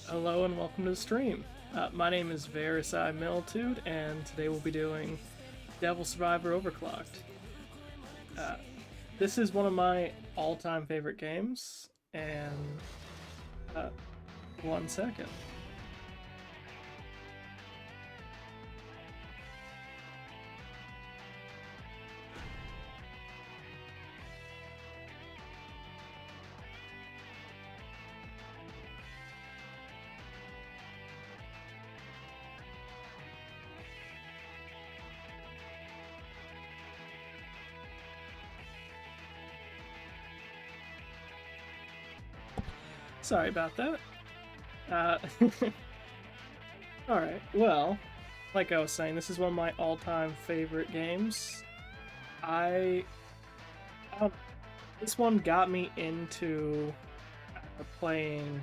Hello and welcome to the stream. My name is Verisai Militude, and today we'll be doing Devil Survivor Overclocked. Uh, this is one of my all-time favorite games, and uh, 1 second. Sorry about that. Uh, Alright, well, like I was saying, this is one of my all-time favorite games. I this one got me into playing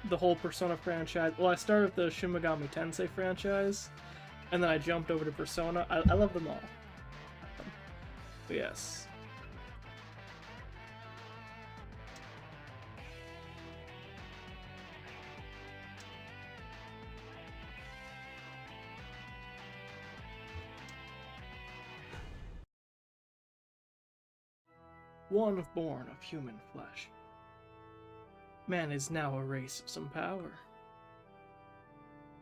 the whole Persona franchise. Well, I started with the Shin Megami Tensei franchise, and then I jumped over to Persona. I love them all. But yes. One born of human flesh. Man is now a race of some power.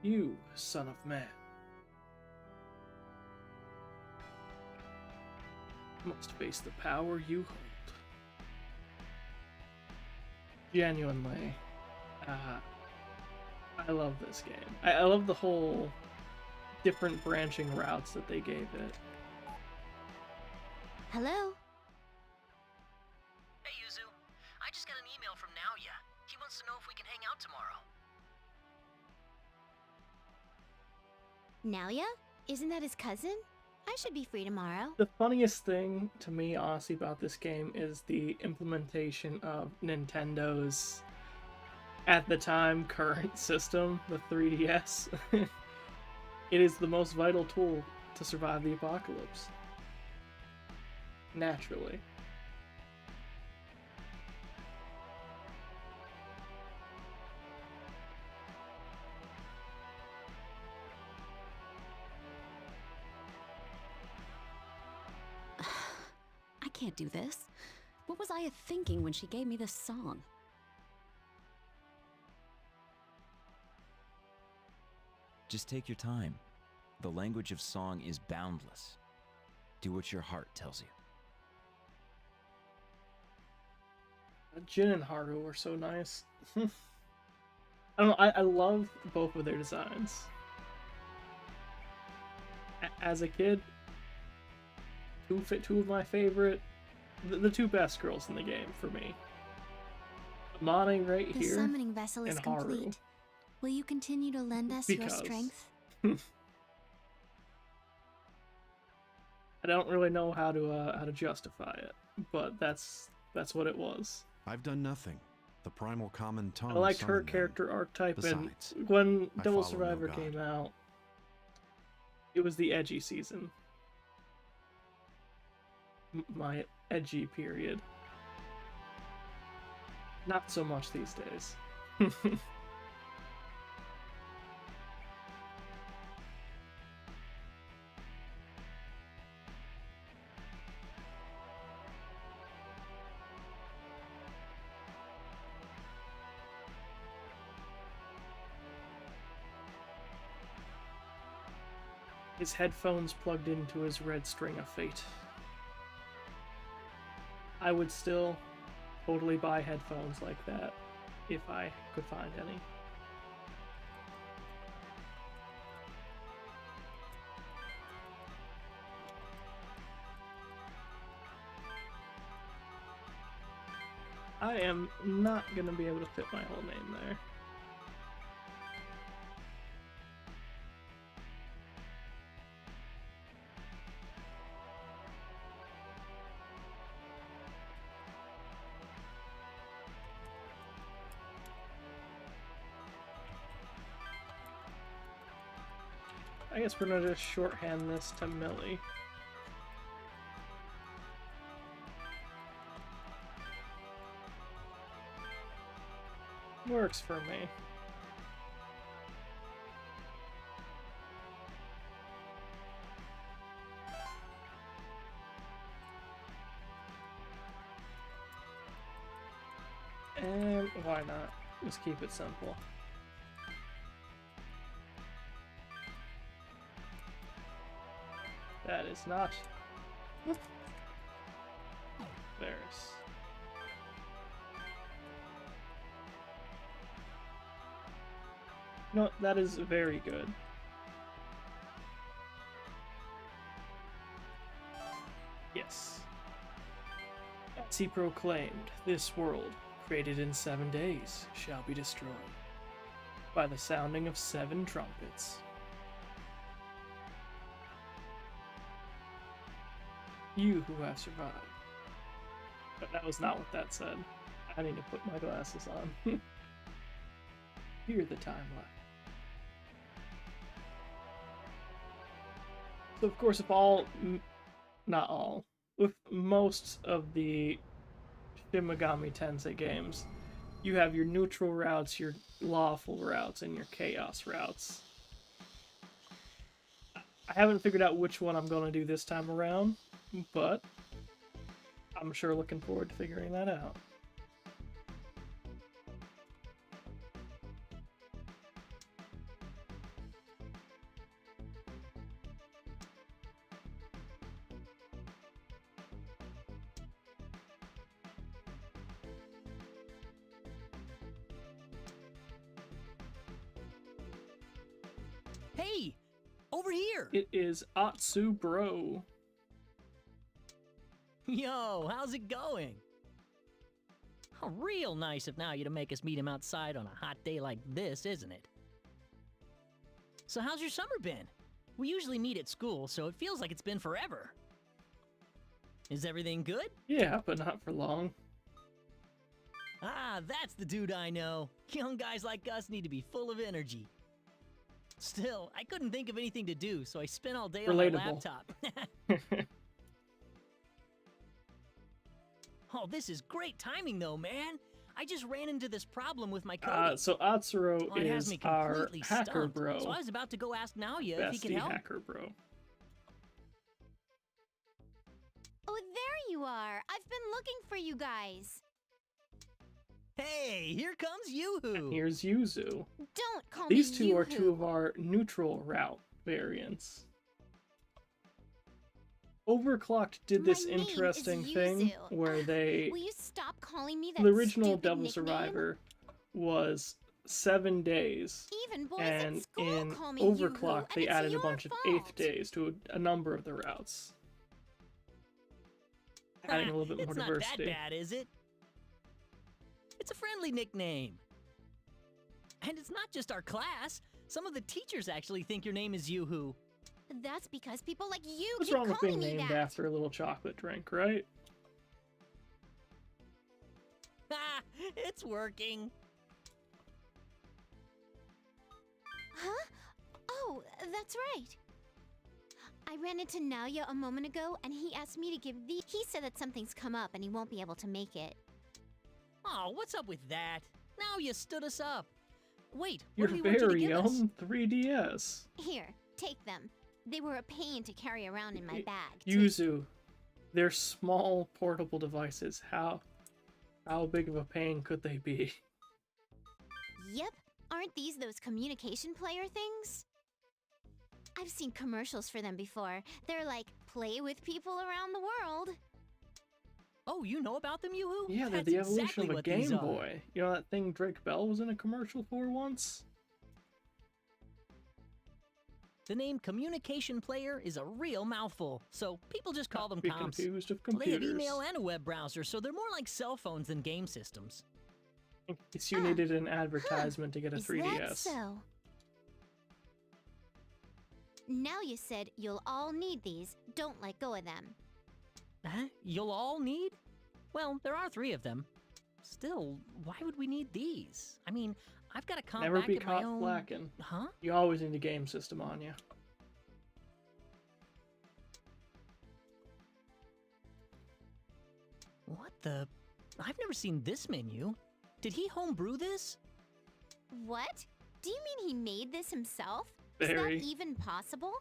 You, son of man, must face the power you hold. Genuinely, I love this game. I love the whole different branching routes that they gave it. Hello? Hey, Yuzu. I just got an email from Naoya. He wants to know if we can hang out tomorrow. Naoya? Isn't that his cousin? I should be free tomorrow. The funniest thing to me, honestly, about this game is the implementation of Nintendo's, at the time, current system, the 3DS. It is the most vital tool to survive the apocalypse. Naturally. I can't do this. What was Aya thinking when she gave me this song? Just take your time. The language of song is boundless. Do what your heart tells you. Jin and Haru were so nice. I don't know, I love both of their designs. As a kid, two of my favorite, the two best girls in the game for me. Amane right The here, summoning vessel is and Haru. complete. Will you continue to lend us your Because. strength? I don't really know how to justify it, but that's what it was. I've done nothing. The primal common tongue. I liked her summoned them. character archetype, Besides, and when I Devil follow no Survivor god. came out, it was the edgy season. My edgy period. Not so much these days. His headphones plugged into his red string of fate. I would still totally buy headphones like that if I could find any. I am not gonna be able to fit my whole name there. I guess we're gonna just shorthand this to Millie. Works for me. And why not? Just keep it simple. That is not Varys. No, that is very good. Yes. As he proclaimed, this world, created in 7 days, shall be destroyed by the sounding of 7 trumpets. You who have survived. But that was not what that said. I need to put my glasses on. Hear the timeline. So of course, if not all, with most of the Shin Megami Tensei games, you have your neutral routes, your lawful routes, and your chaos routes. I haven't figured out which one I'm going to do this time around, but I'm sure looking forward to figuring that out. Hey! Over here! It is Atsu Bro. Yo, how's it going? Oh, real nice of Naoya to make us meet him outside on a hot day like this, isn't it? So how's your summer been? We usually meet at school, so it feels like it's been forever. Is everything good? Yeah, but not for long. Ah, that's the dude I know. Young guys like us need to be full of energy. Still, I couldn't think of anything to do, so I spent all day on my laptop. Oh, this is great timing though, man. I just ran into this problem with my coding. So Atsuro Oh, it has is me our completely hacker stumped. bro. So I was about to go ask Naoya if he could Bestie help. hacker bro. Oh, there you are. I've been looking for you guys. Hey, here comes Yoo-hoo. Here's Yuzu. Don't call me These two are Yoo-hoo. two of our neutral route variants. Overclocked did this My name is interesting thing Yuzu. where they... Will you stop calling me that The original stupid Devil nickname? Survivor was 7 days, Even boys and at school in call me Yoo-hoo, Overclocked they and it's added a your bunch of fault. 8th days to a number of the routes, adding a little bit more It's not diversity. that bad, is it? It's a friendly nickname. And it's not just our class. Some of the teachers actually think your name is Yoo-hoo. That's because people like you What's keep wrong with calling being me named that. after a little chocolate drink, right? Ha! It's working. Huh? Oh, that's right. I ran into Naoya a moment ago, and he asked me to give the. He said that something's come up and he won't be able to make it. Oh, what's up with that? Now you stood us up. Wait, Your what do you want you to very give us? own 3DS. Here, take them. They were a pain to carry around in my bag. Yuzu, they're small portable devices. How big of a pain could they be? Yep. Aren't these those communication player things? I've seen commercials for them before. They're like, play with people around the world. Oh, you know about them, Yoo-hoo? Yeah, they're That's the evolution exactly of a what these Game are. Boy. You know that thing Drake Bell was in a commercial for once? The name communication player is a real mouthful, so people just call them Be comps. confused of They have computers. email and a web browser, so they're more like cell phones than game systems. In case you needed an advertisement to get a Is 3DS. that so? Now you said you'll all need these. Don't let go of them. Huh? You'll all need? Well, there are 3 of them. Still, why would we need these? I mean, I've got a compact Never be of my caught own... slacking. Huh? You always need a game system on you. What the... I've never seen this menu. Did he homebrew this? What? Do you mean he made this himself? Very. Is that even possible?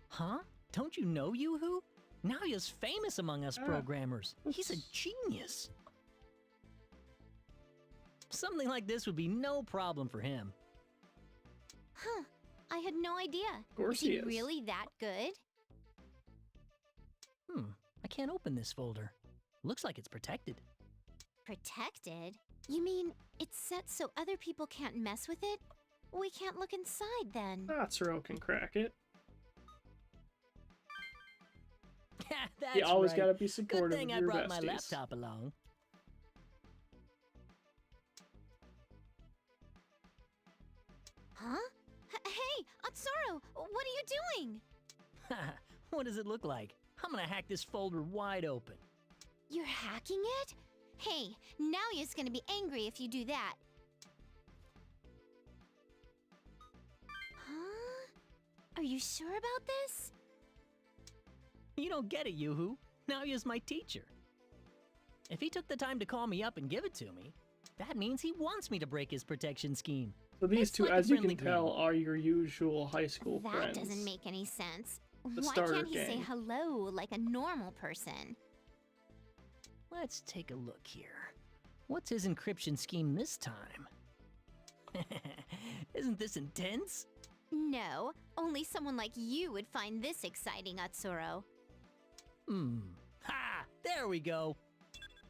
Huh? Don't you know Yoo-hoo? Naoya's famous among us Ah, programmers. He's a that's- genius. Something like this would be no problem for him. Huh. I had no idea. Of course Is he he is. really that good? I can't open this folder. Looks like it's protected. Protected? You mean it's set so other people can't mess with it? We can't look inside then. Natsuro can crack it. That's You always right. gotta be Good supportive thing of I your brought my besties. laptop along. Huh? Hey, Atsuro, what are you doing? What does it look like? I'm gonna hack this folder wide open. You're hacking it? Hey, Naoya's gonna be angry if you do that. Huh? Are you sure about this? You don't get it, Yoo-hoo. Naoya's my teacher. If he took the time to call me up and give it to me, that means he wants me to break his protection scheme. So these It's two, like a as you can friendly tell, game. are your usual high school That friends. doesn't make any sense. The Why starter can't he say gang. hello like a normal person? Let's take a look here. What's his encryption scheme this time? Isn't this intense? No, only someone like you would find this exciting, Atsuro. Ha! There we go.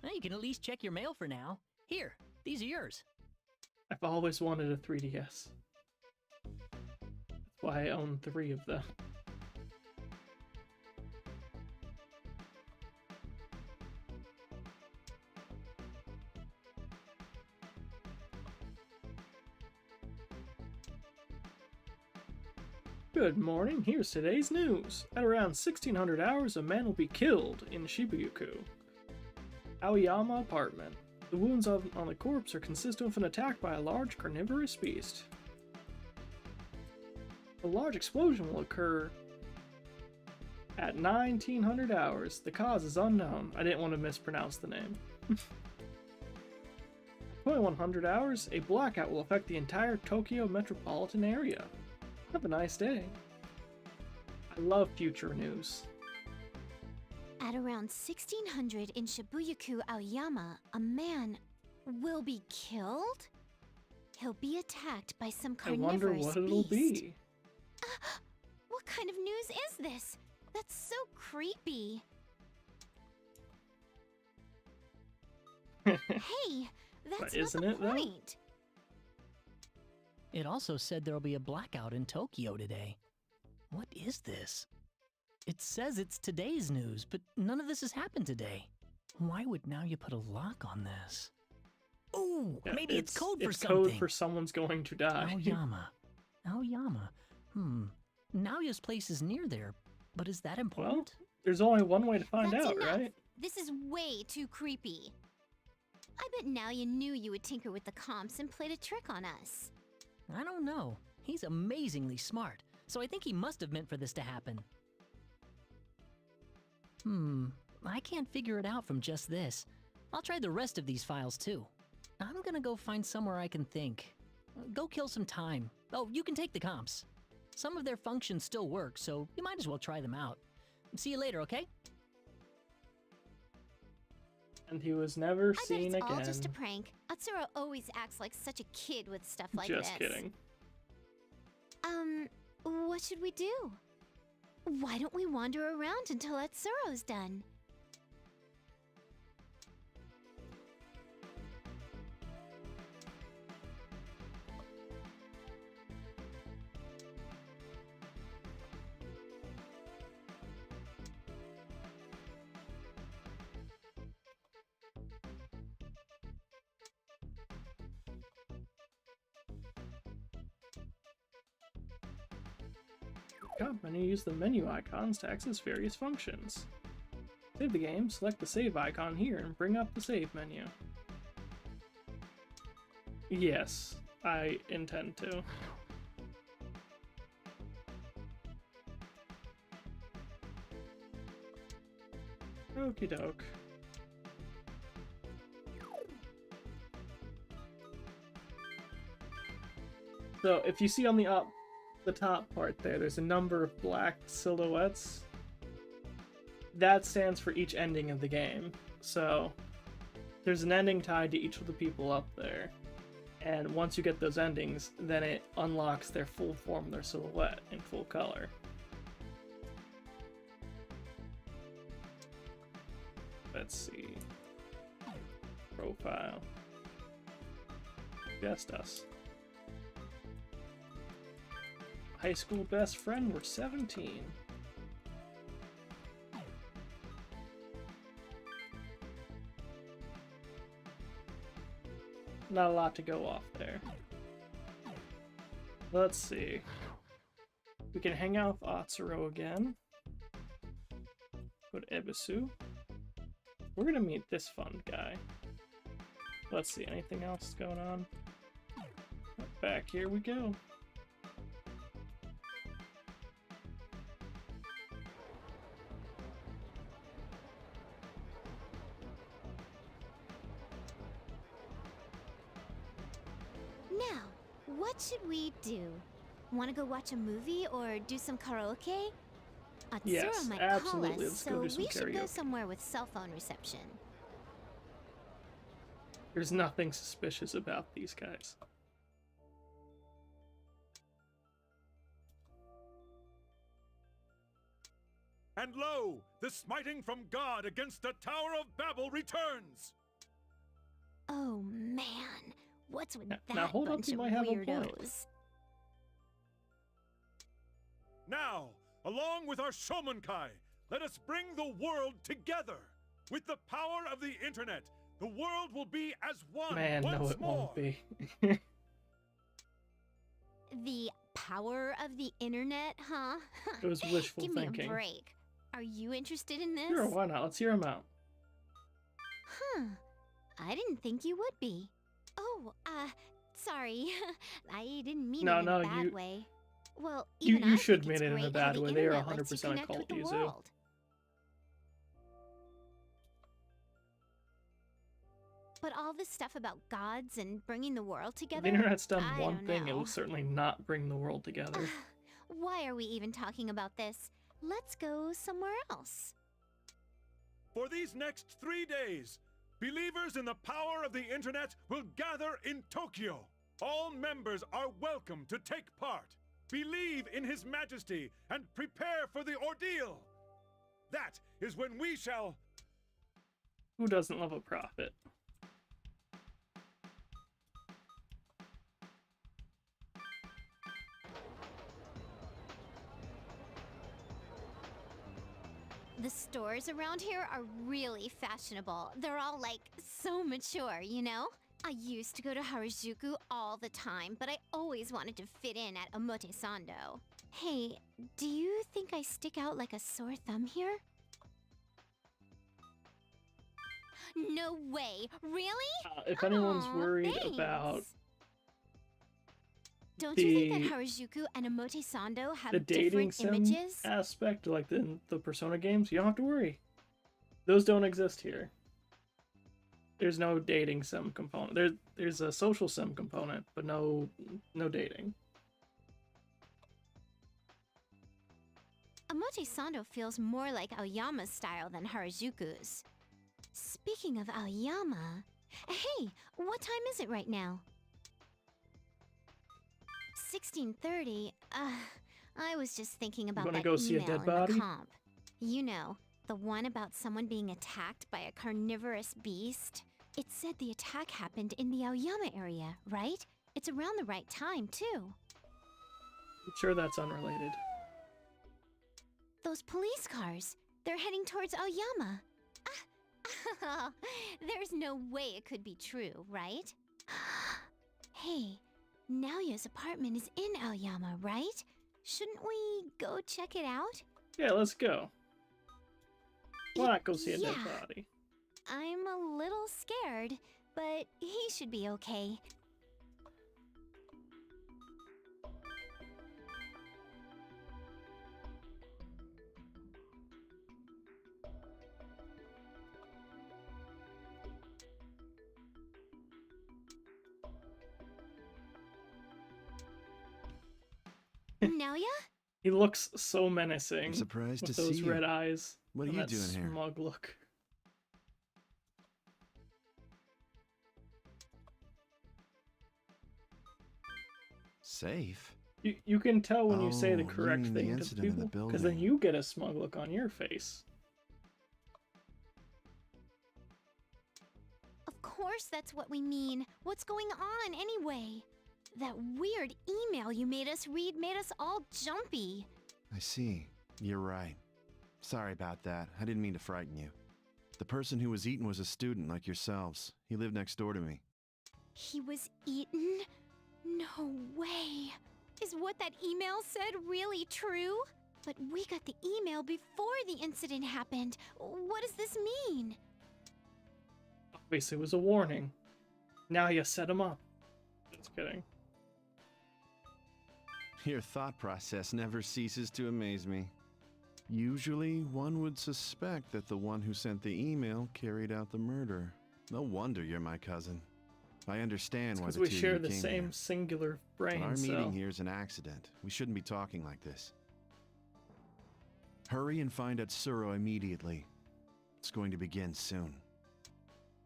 Now you can at least check your mail for now. Here, these are yours. I've always wanted a 3DS. That's why I own 3 of them. Good morning, here's today's news. At around 1600 hours, a man will be killed in Shibuyaku. Aoyama apartment. The wounds on the corpse are consistent with an attack by a large carnivorous beast. A large explosion will occur at 1900 hours. The cause is unknown. I didn't want to mispronounce the name. 2100 hours, a blackout will affect the entire Tokyo metropolitan area. Have a nice day. I love future news. At around 1600 in Shibuyaku, Aoyama, a man will be killed? He'll be attacked by some I wonder carnivorous what it'll beast. be. What kind of news is this? That's so creepy. Hey, that's not isn't the it, though? point. It also said there'll be a blackout in Tokyo today. What is this? It says it's today's news, but none of this has happened today. Why would now you put a lock on this? Ooh, Yeah, maybe it's code for it's something. code for someone's going to die. Aoyama. Aoyama. Naoya's place is near there, but is that important? There's only one way to find That's out, enough. right? This is way too creepy. I bet Naoya knew you would tinker with the comps and played a trick on us. I don't know. He's amazingly smart, so I think he must have meant for this to happen. I can't figure it out from just this. I'll try the rest of these files too. I'm gonna go find somewhere I can think. Go kill some time. Oh, you can take the comps. Some of their functions still work, so you might as well try them out. See you later, okay? And he was never I bet seen it's again. all just a prank. Atsuro always acts like such a kid with stuff like Just this. kidding. What should we do? Why don't we wander around until Atsuro's done? Top menu, use the menu icons to access various functions. Save the game, select the save icon here, and bring up the save menu. Yes, I intend to. Okie doke. So if you see on the top part there's a number of black silhouettes. That stands for each ending of the game. So there's an ending tied to each of the people up there. And once you get those endings, then it unlocks their full form, their silhouette in full color. Let's see. Profile. Just us. High school best friend, we're 17. Not a lot to go off there. Let's see. We can hang out with Atsuro again. Go to Ebisu. We're gonna meet this fun guy. Let's see, anything else going on? Back here we go. Now, what should we do? Want to go watch a movie or do some karaoke? Atsuro Yes, might absolutely. call us, Let's so go do some we should go karaoke. somewhere with cell phone reception. There's nothing suspicious about these guys. And lo, the smiting from God against the Tower of Babel returns! Oh man, what's with Now that hold up, bunch you of might have a point. weirdos? Now, along with our Shomenkai, let us bring the world together! With the power of the internet, the world will be as one Man, once no, it more! won't be. The power of the internet, huh? It was wishful Give me thinking. a break. Are you interested in this? Sure, why not? Let's hear him out. Huh. I didn't think you would be. Oh, sorry. I didn't mean No, it in no, a bad you- way. Well, You even I should think it's mean it in a great bad how way. the They are internet lets you 100% a connect cult, with the Yuzu. world. But all this stuff about gods and bringing the world together. The internet's done I one don't thing, it know. will certainly not bring the world together. Why are we even talking about this? Let's go somewhere else. For these next 3 days, believers in the power of the internet will gather in Tokyo. All members are welcome to take part. Believe in His Majesty and prepare for the ordeal. That is when we shall... Who doesn't love a prophet? The stores around here are really fashionable. They're all like so mature, you know? I used to go to Harajuku all the time, but I always wanted to fit in at Omotesando. Hey, do you think I stick out like a sore thumb here? No way! Really? If anyone's Aw, worried thanks. about Don't you think the- that Harajuku and Omotesando have the dating different sim images? aspect, like the Persona games, you don't have to worry. Those don't exist here. There's no dating sim component. There's a social sim component, but no dating. Omotesando feels more like Aoyama's style than Harajuku's. Speaking of Aoyama, hey, what time is it right now? 16:30. I was just thinking about wanna that go see a email dead in body? the comp. You know, the one about someone being attacked by a carnivorous beast. It said the attack happened in the Aoyama area, right? It's around the right time, too. I'm sure that's unrelated. Those police cars, they're heading towards Aoyama. There's no way it could be true, right? Hey, Naoya's apartment is in Aoyama, right? Shouldn't we go check it out? Yeah, let's go. Why not go see a dead Yeah. body? I'm a little scared, but he should be okay. Naoya? He looks so menacing. I'm surprised with to those see you. red eyes. What are and you that doing here? smug look. Safe? You can tell when you say Oh, the you correct mean the thing to incident in the people, because then building. you get a smug look on your face. Of course that's what we mean. What's going on anyway? That weird email you made us read made us all jumpy. I see. You're right. Sorry about that. I didn't mean to frighten you. The person who was eaten was a student like yourselves. He lived next door to me. He was eaten? No way. Is what that email said really true? But we got the email before the incident happened. What does this mean? Obviously, it was a warning. Now you set him up. Just kidding. Your thought process never ceases to amaze me. Usually, one would suspect that the one who sent the email carried out the murder. No wonder you're my cousin. I understand why Because the we two of share you the came same here. singular But brain our cell. meeting here is an accident. We shouldn't be talking like this. Hurry and find Atsuro immediately. It's going to begin soon.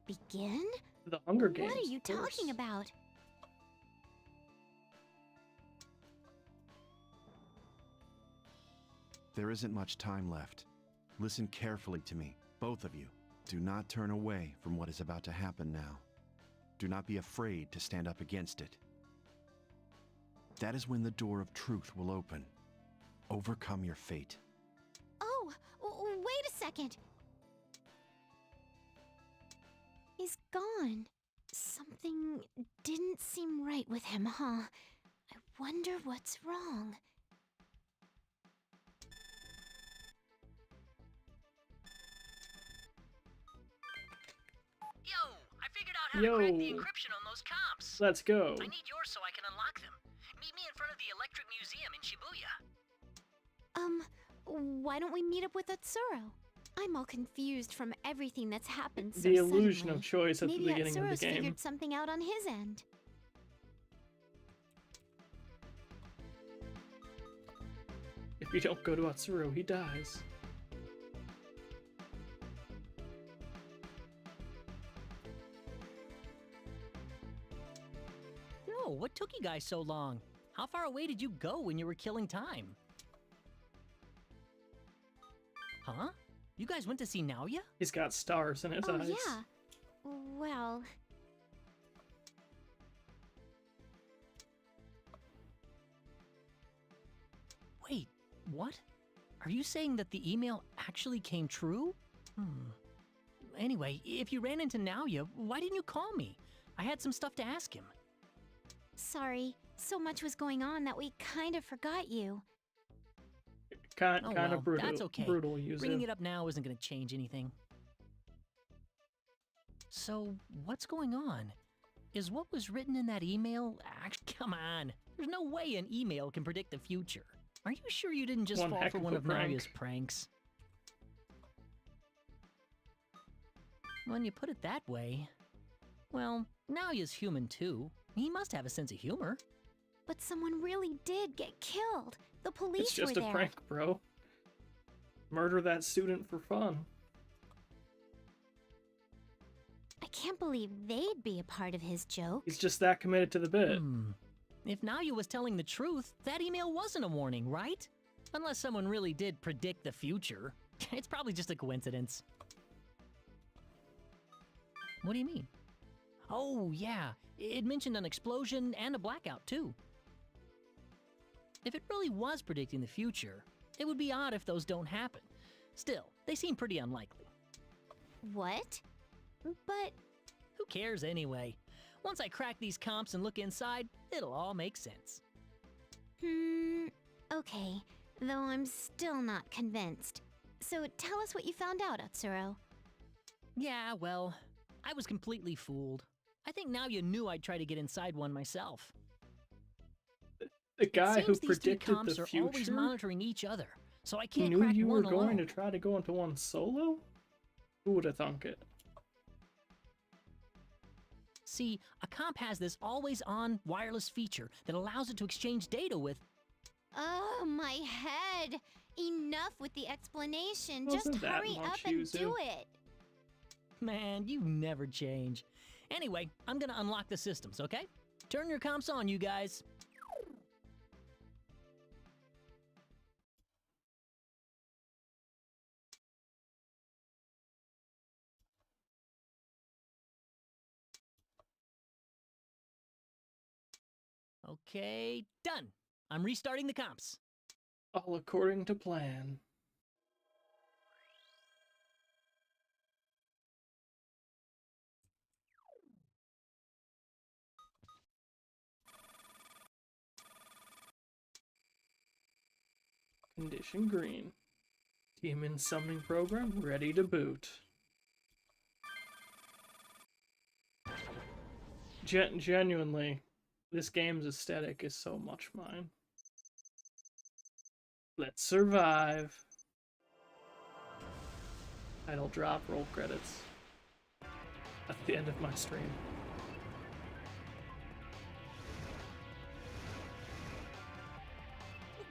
Begin? The Hunger Games. What are you of course. talking about? There isn't much time left. Listen carefully to me, both of you. Do not turn away from what is about to happen now. Do not be afraid to stand up against it. That is when the door of truth will open. Overcome your fate. Oh, wait a second. He's gone. Something didn't seem right with him, huh? I wonder what's wrong. Yo, I figured out how to crack the Yo. encryption on those comps. Let's go. I need yours so I can unlock them. Meet me in front of the Electric Museum in Shibuya. Why don't we meet up with Atsuro? I'm all confused from everything that's happened so The illusion suddenly. of choice at Maybe the beginning of Atsuro's the game. figured something out on his end. If you don't go to Atsuro, he dies. No, what took you guys so long? How far away did you go when you were killing time? Huh? You guys went to see Naoya? He's got stars in his Oh, eyes. yeah. Well, Wait, what? Are you saying that the email actually came true? Anyway, if you ran into Naoya, why didn't you call me? I had some stuff to ask him. sorry. So much was going on that we kind of forgot you. Kind Oh, of well, brutal. that's okay. Brutal user. Bringing it up now isn't going to change anything. So, what's going on? Is what was written in that email come on. There's no way an email can predict the future. Are you sure you didn't just One fall heck for of one a of prank. Naoya's pranks? When you put it that way, well, Naoya's human too. He must have a sense of humor. But someone really did get killed. The police It's just were a there. prank, bro. Murder that student for fun. I can't believe they'd be a part of his joke. He's just that committed to the bit. If Naoya was telling the truth, that email wasn't a warning, right? Unless someone really did predict the future. It's probably just a coincidence. What do you mean? Oh, yeah. It mentioned an explosion and a blackout, too. If it really was predicting the future, it would be odd if those don't happen. Still, they seem pretty unlikely. What? But Who cares anyway? Once I crack these comps and look inside, it'll all make sense. okay. Though I'm still not convinced. So tell us what you found out, Atsuro. Yeah, well, I was completely fooled. I think now you knew I'd try to get inside one myself. The guy who Seems these three predicted comps the are always future monitoring each other, so I can't knew crack you were one going alone. to try to go into one solo? Who would have thunk it? See, a comp has this always-on wireless feature that allows it to exchange data with... Oh, my head! Enough with the explanation. Wasn't Just that hurry up much, and Yuzu? do it. Man, you never change. Anyway, I'm gonna unlock the systems, okay? Turn your comps on, you guys. Okay, done. I'm restarting the comps. All according to plan. Condition green. Demon summoning program ready to boot. Genuinely, this game's aesthetic is so much mine. Let's survive. Title drop, roll credits. At the end of my stream.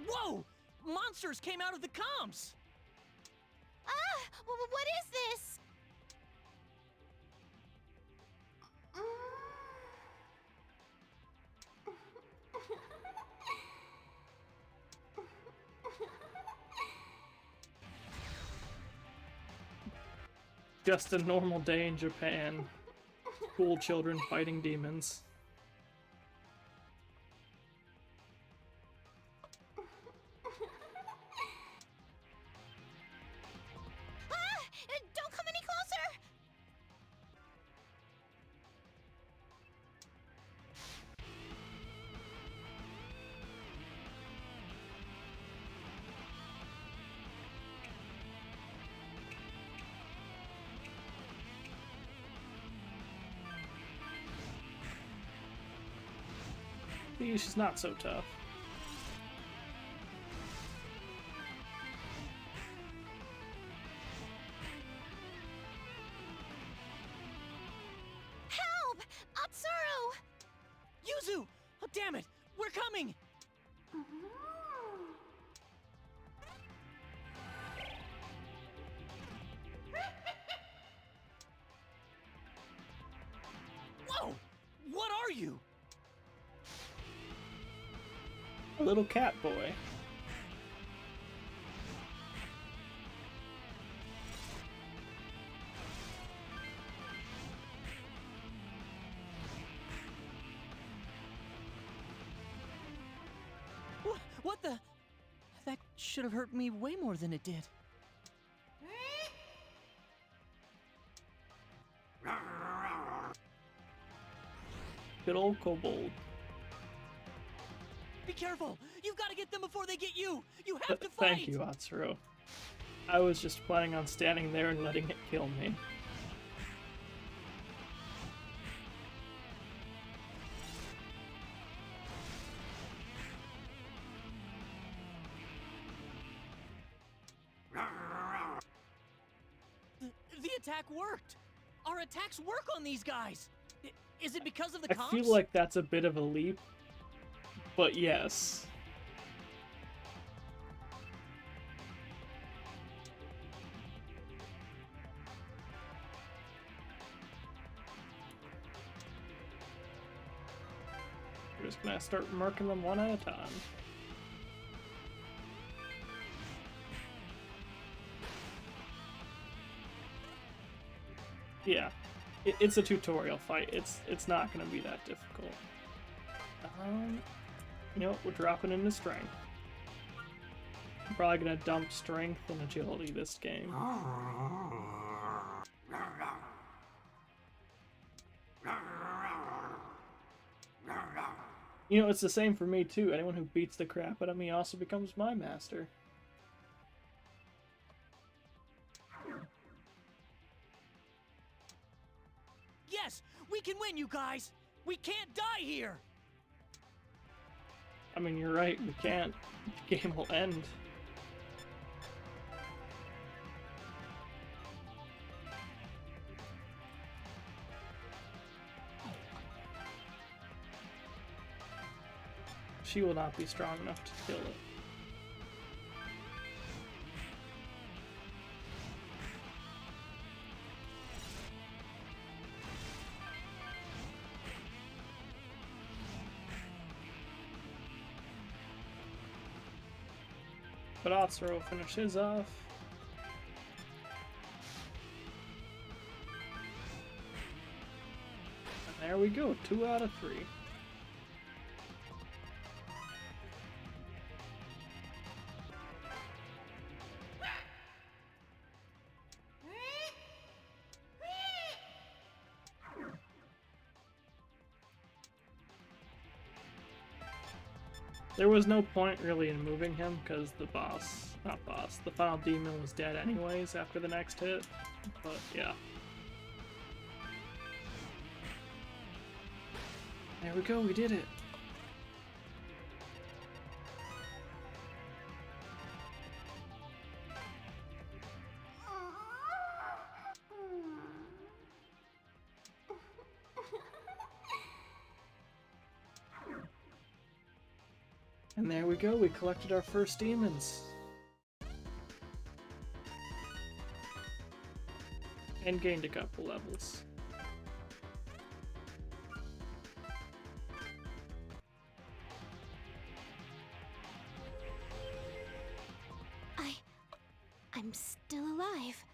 Whoa! Monsters came out of the comps! Ah! What is this? Just a normal day in Japan. Cool children fighting demons. Ah! Don't come any closer! See, she's not so tough. Help! Atsuru! Yuzu! Oh, damn it! We're coming! Whoa! What are you? A little cat boy. What the? That should have hurt me way more than it did. Good old kobold. Be careful! You've got to get them before they get you! You have to fight! Thank you, Atsuru. I was just planning on standing there and letting it kill me. The attack worked! Our attacks work on these guys! Is it because of the I comps? feel like that's a bit of a leap, but yes. We're just gonna start marking them one at a time. Yeah, it's a tutorial fight. It's not gonna be that difficult. You know what? We're dropping into strength. I'm probably gonna dump strength and agility this game. You know, it's the same for me too. Anyone who beats the crap out of me also becomes my master. Yes! We can win, you guys! We can't die here! I mean, you're right, we can't. The game will end. She will not be strong enough to kill it. But Atsuru finishes off. And there we go, 2 out of 3. There was no point really in moving him because the the final demon was dead anyways after the next hit. But yeah. There we go, we did it. And there we go, we collected our first demons. And gained a couple levels. I'm still alive.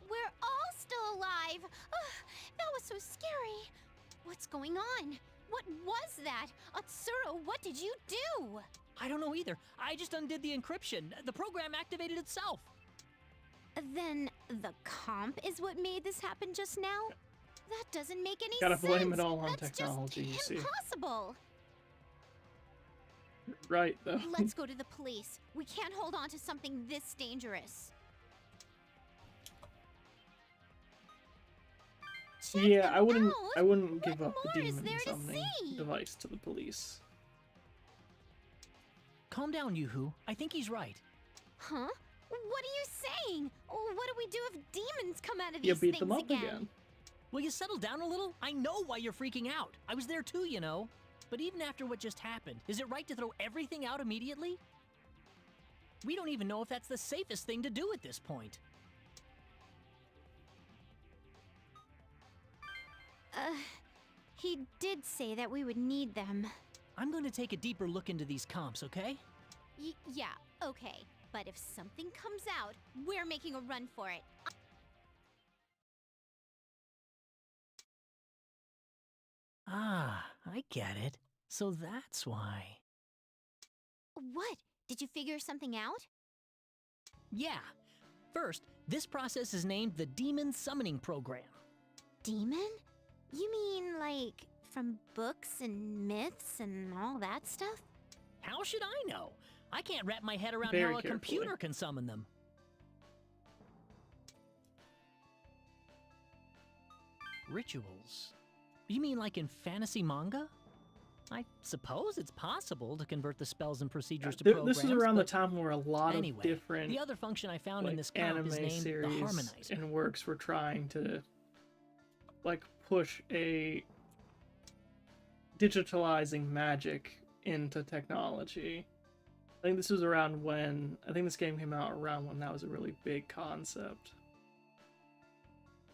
We're all still alive. That was so scary. What's going on? What was that? Atsuro, what did you do? I don't know either. I just undid the encryption. The program activated itself. Then the comp is what made this happen just now? That doesn't make any Gotta sense. blame it all on That's technology, you just see. impossible. Right, though. Let's go to the police. We can't hold on to something this dangerous. Check Yeah, them I wouldn't out. give What up the more is demon there to summoning see? device to the police. Calm down, Yoo-hoo. I think he's right. Huh? What are you saying? What do we do if demons come out of You these beat things them up again? Will you settle down a little? I know why you're freaking out. I was there too, you know. But even after what just happened, is it right to throw everything out immediately? We don't even know if that's the safest thing to do at this point. He did say that we would need them. I'm going to take a deeper look into these comps, okay? Yeah, okay. But if something comes out, we're making a run for it. Ah, I get it. So that's why. What? Did you figure something out? Yeah. First, this process is named the Demon Summoning Program. Demon? You mean like from books and myths and all that stuff? How should I know? I can't wrap my head around Very how a carefully. computer can summon them. Rituals? You mean like in fantasy manga? I suppose it's possible to convert the spells and procedures to programs. This is around the but time where a lot anyway, of different the other function I found in like this comp anime is named the series Harmonizer. and works were trying to like push a digitalizing magic into technology. I think this was around when this game came out around when that was a really big concept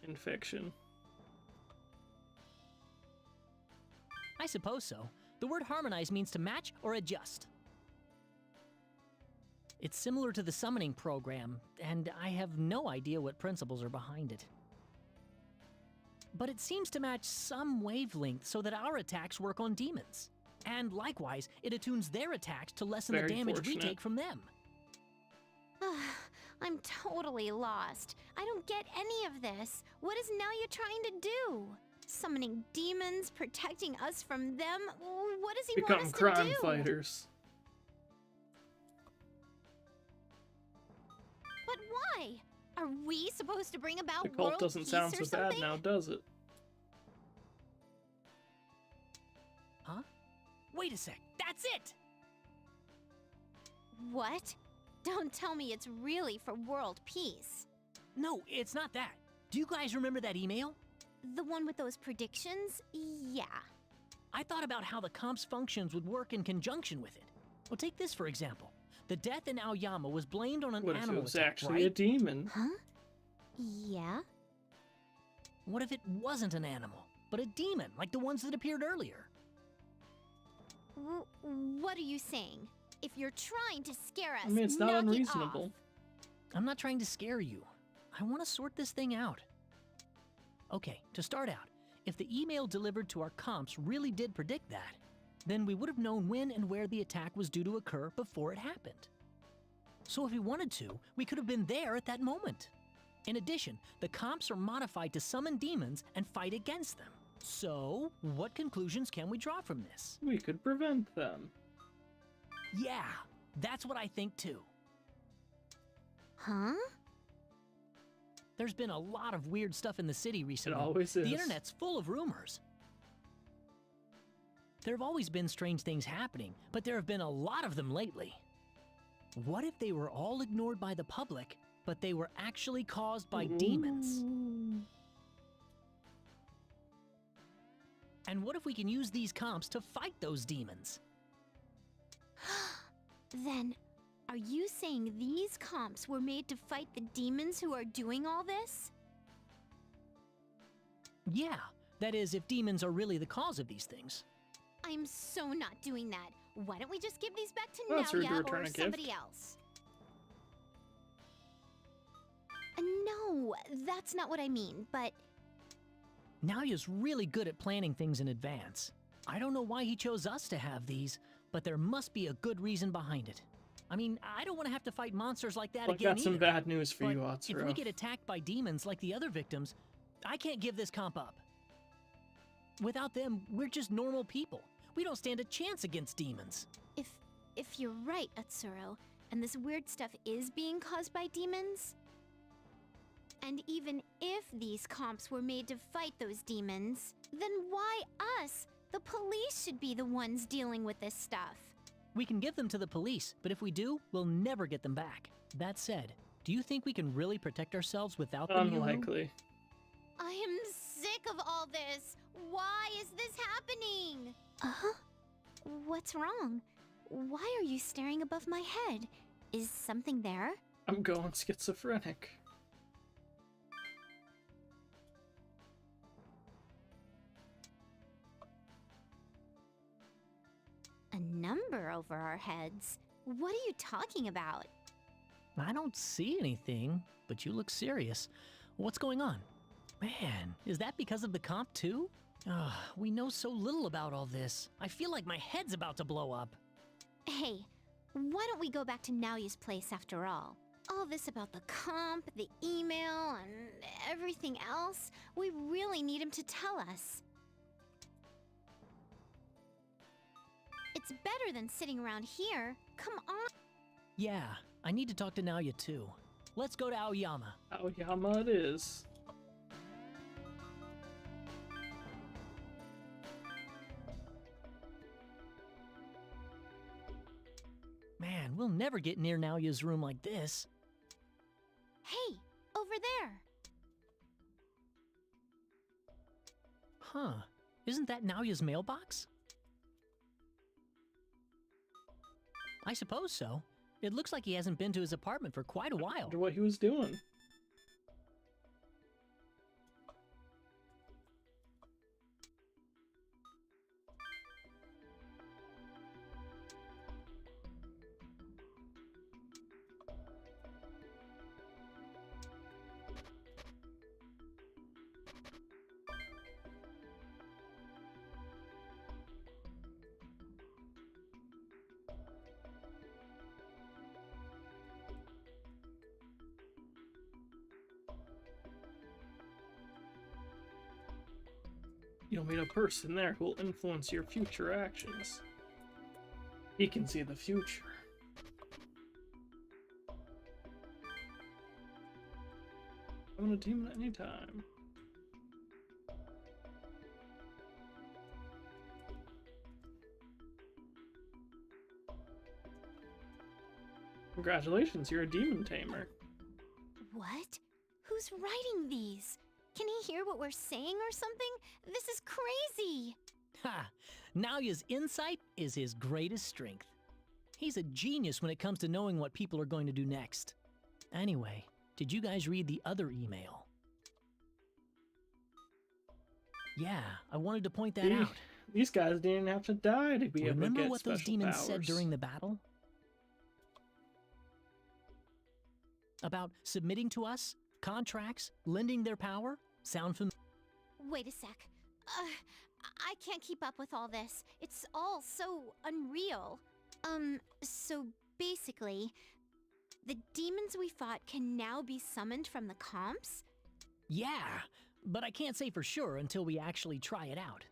in fiction. I suppose so. The word harmonize means to match or adjust. It's similar to the summoning program, and I have no idea what principles are behind it. But it seems to match some wavelength so that our attacks work on demons. And likewise, it attunes their attacks to lessen the Very damage we fortunate. take from them. I'm totally lost. I don't get any of this. What is now you trying to do? Summoning demons, protecting us from them? What does he want Become us to crime do? fighters. But why? Are we supposed to bring about The cult world doesn't peace sound or so bad something? now, does it? Huh? Wait a sec. That's it! What? Don't tell me it's really for world peace. No, it's not that. Do you guys remember that email? The one with those predictions? Yeah. I thought about how the comp's functions would work in conjunction with it. Well, take this for example. The death in Aoyama was blamed on an What if it animal was attack, actually a right? demon? Huh? Yeah? What if it wasn't an animal, but a demon, like the ones that appeared earlier? What are you saying? If you're trying to scare us, I mean, it's not knock it unreasonable. off. I'm not trying to scare you. I want to sort this thing out. Okay, to start out, if the email delivered to our comps really did predict that, then we would have known when and where the attack was due to occur before it happened. So if we wanted to, we could have been there at that moment. In addition, the comps are modified to summon demons and fight against them. So, what conclusions can we draw from this? We could prevent them. Yeah, that's what I think too. Huh? There's been a lot of weird stuff in the city recently. always is. The internet's full of rumors. There have always been strange things happening, but there have been a lot of them lately. What if they were all ignored by the public, but they were actually caused by demons? And what if we can use these comps to fight those demons? Then, are you saying these comps were made to fight the demons who are doing all this? Yeah, that is, if demons are really the cause of these things. I'm so not doing that. Why don't we just give these back to Well, that's rude to Naoya return or a gift. somebody else? No, that's not what I mean, but Naoya's really good at planning things in advance. I don't know why he chose us to have these, but there must be a good reason behind it. I mean, I don't want to have to fight monsters like that Well, I again got some either. bad news for But you, if Atsuro. we get attacked by demons like the other victims, I can't give this comp up. Without them, we're just normal people. We don't stand a chance against demons. if you're right, Atsuro, and this weird stuff is being caused by demons, and even if these comps were made to fight those demons, then why us? The police should be the ones dealing with this stuff. We can give them to the police, but if we do, we'll never get them back. That said, do you think we can really protect ourselves without them? Yoo-hoo? Unlikely. I am sick of all this. Why is this happening? Uh-huh. What's wrong? Why are you staring above my head? Is something there? I'm going schizophrenic. A number over our heads? What are you talking about? I don't see anything, but you look serious. What's going on? Man, is that because of the comp too? Ugh, we know so little about all this. I feel like my head's about to blow up. Hey, why don't we go back to Naoya's place after all? All this about the comp, the email, and everything else, we really need him to tell us. It's better than sitting around here. Come on. Yeah, I need to talk to Naoya too. Let's go to Aoyama. Aoyama it is. Man, we'll never get near Naoya's room like this. Hey, over there. Huh, isn't that Naoya's mailbox? I suppose so. It looks like he hasn't been to his apartment for quite a while. Wonder what he was doing. You'll meet a person there who will influence your future actions. He can see the future. I'm gonna team at any time. Congratulations, you're a demon tamer. What? Who's writing these? Can he hear what we're saying or something? This is crazy! Ha! Naoya's insight is his greatest strength. He's a genius when it comes to knowing what people are going to do next. Anyway, did you guys read the other email? Yeah, I wanted to point that out. These guys didn't have to die to be able to Remember get what those special demons powers. said during the battle? About submitting to us, contracts, lending their power? Sound familiar? Wait a sec. I can't keep up with all this. It's all so unreal. So basically, the demons we fought can now be summoned from the comps? Yeah, but I can't say for sure until we actually try it out.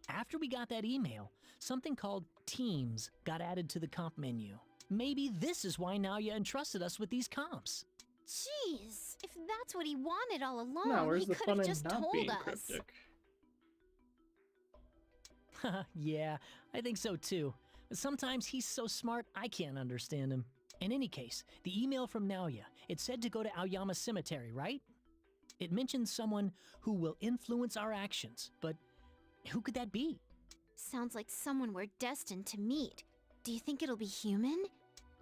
After we got that email, something called Teams got added to the comp menu. Maybe this is why Naoya entrusted us with these comps. Jeez, if that's what he wanted all along, No, where's he the could fun have in just not told being us. cryptic? Yeah, I think so too. But sometimes he's so smart, I can't understand him. In any case, the email from Naoya, it said to go to Aoyama Cemetery, right? It mentioned someone who will influence our actions, but who could that be? Sounds like someone we're destined to meet. Do you think it'll be human?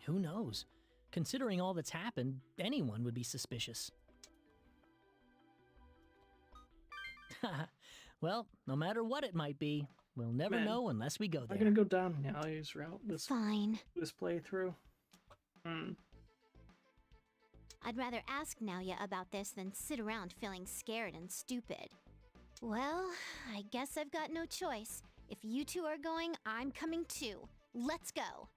Who knows? Considering all that's happened, anyone would be suspicious. Well, no matter what it might be, we'll never Man, know unless we go I'm there. gonna go down Naoya's route this Fine. playthrough. I'd rather ask Naoya about this than sit around feeling scared and stupid. Well, I guess I've got no choice. If you two are going, I'm coming too. Let's go.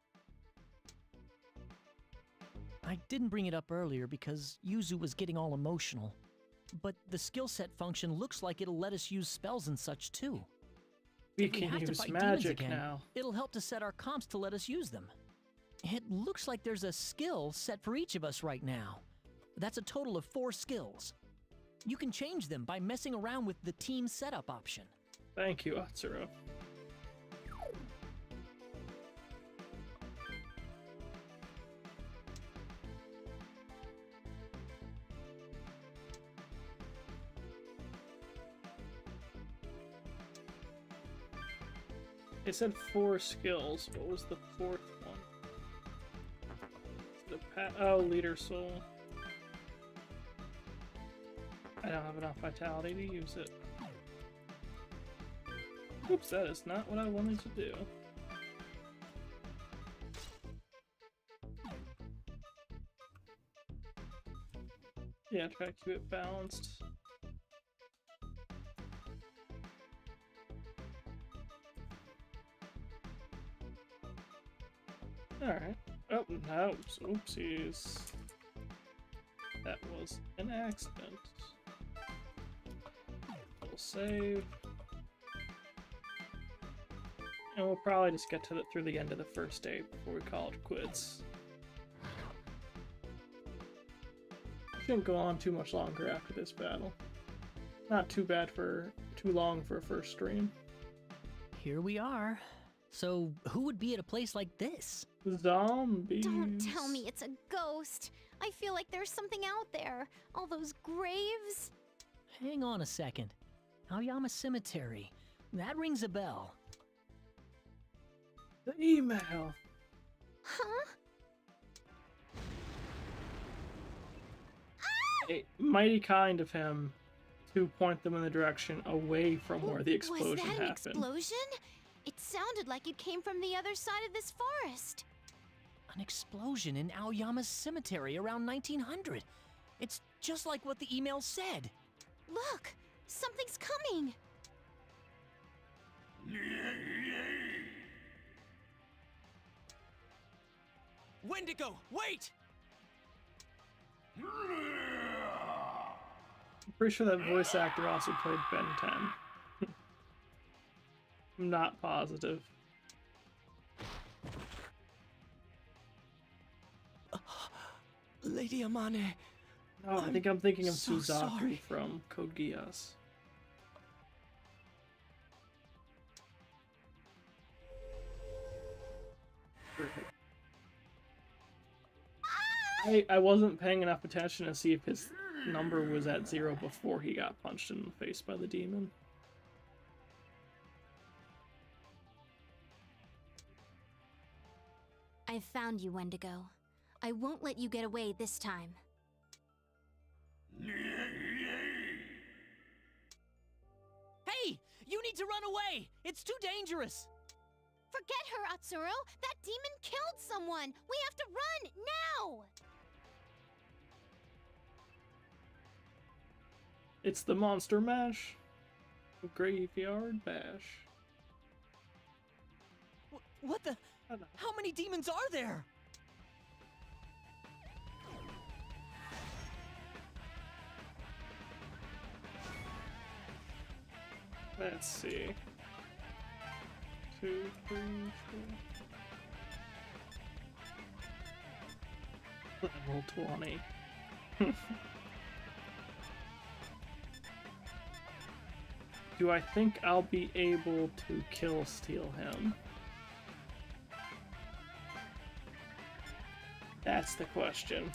I didn't bring it up earlier because Yuzu was getting all emotional. But the skill set function looks like it'll let us use spells and such too. We If we can have to use fight demons magic again, now. it'll help to set our comps to let us use them. It looks like there's a skill set for each of us right now. That's a total of 4 skills. You can change them by messing around with the team setup option. Thank you, Atsuro. It said 4 skills. What was the 4th one? Leader Soul. I don't have enough vitality to use it. Oops, that is not what I wanted to do. Yeah, try to keep it balanced. Alright. Oh, no. Oopsies. That was an accident. We'll save. And we'll probably just get to through the end of the first day before we call it quits. Shouldn't go on too much longer after this battle. Not too bad for too long for a first stream. Here we are. So, who would be at a place like this? Zombies. Don't tell me it's a ghost. I feel like there's something out there. All those graves. Hang on a second. Aoyama Cemetery. That rings a bell. The email. Huh? Mighty kind of him to point them in the direction away from where the explosion Was that an happened. explosion? It sounded like it came from the other side of this forest. An explosion in Aoyama's cemetery around 1900. It's just like what the email said. Look, something's coming. Wendigo, wait! I'm pretty sure that voice actor also played Ben 10. I'm not positive. Lady Amane, No, I think I'm thinking of so Suzaku sorry. from Code Geass. I wasn't paying enough attention to see if his number was at 0 before he got punched in the face by the demon. I've found you, Wendigo. I won't let you get away this time. Hey! You need to run away! It's too dangerous! Forget her, Atsuro! That demon killed someone! We have to run, now! It's the Monster Mash. Graveyard Bash. What the? I don't know. How many demons are there? Let's see. 2, 3, 4. Level 20. Do I think I'll be able to kill steal him? That's the question.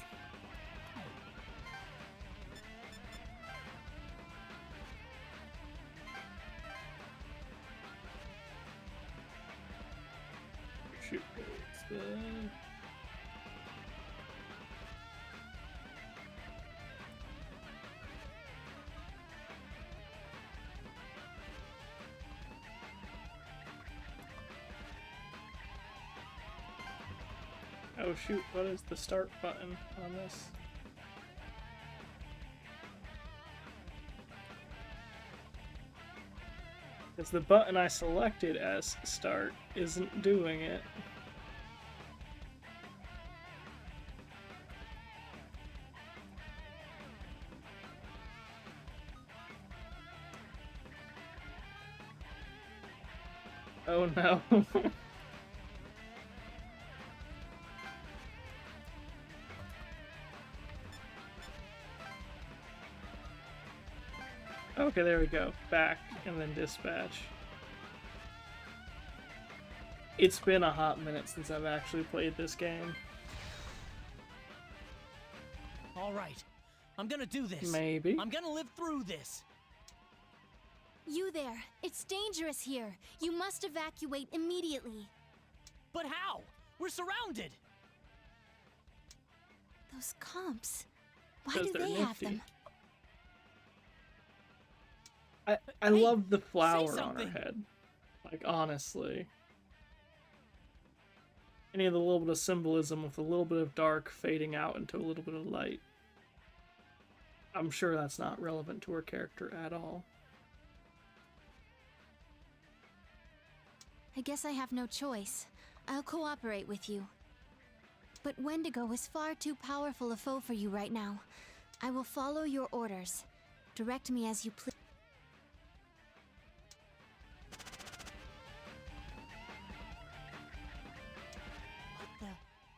Shoot, what's the... Oh shoot, what is the start button on this? Because the button I selected as start isn't doing it. Oh no. Okay, there we go. Back, and then dispatch. It's been a hot minute since I've actually played this game. All right, I'm gonna do this. Maybe. I'm gonna live through this. You there. It's dangerous here. You must evacuate immediately. But how? We're surrounded. Those comps. Why 'Cause do they're they have nifty. them? I Hey, love the say flower on her something. head. Like, honestly. Any of the little bit of symbolism with a little bit of dark fading out into a little bit of light. I'm sure that's not relevant to her character at all. I guess I have no choice. I'll cooperate with you. But Wendigo is far too powerful a foe for you right now. I will follow your orders. Direct me as you please. What the?